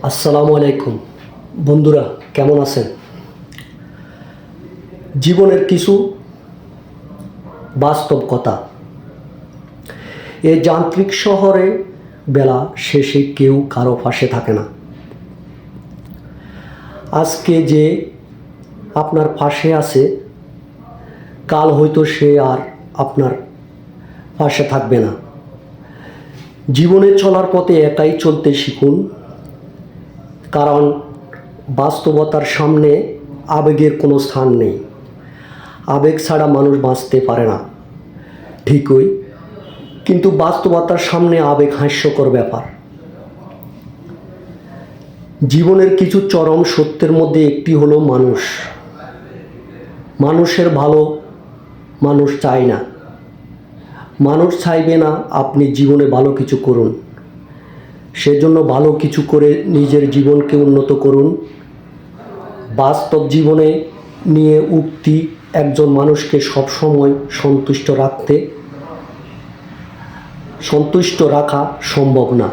আসসালামু আলাইকুম বন্ধুরা, কেমন আছেন? জীবনের কিছু বাস্তব কথা। এই যান্ত্রিক শহরে বেলা শেষে কেউ কারো পাশে থাকে না। আজকে যে আপনার পাশে আছে, কাল হয়তো সে আর আপনার পাশে থাকবে না। জীবনে চলার পথে একাই চলতে শিখুন, কারণ বাস্তবতার সামনে আবেগের কোনো স্থান নেই। আবেগ ছাড়া মানুষ বাঁচতে পারে না ঠিকই, কিন্তু বাস্তবতার সামনে আবেগ হাস্যকর ব্যাপার। জীবনের কিছু চরম সত্যের মধ্যে একটি হলো মানুষের ভালো মানুষ চায় না। মানুষ চাইবে না আপনি জীবনে ভালো কিছু করুন। সেজন্য ভালো কিছু করে নিজের জীবনকে উন্নত করুন। বাস্তব জীবনে নিয়ে উক্তি একজন মানুষকে সবসময় সন্তুষ্ট রাখা সম্ভব না।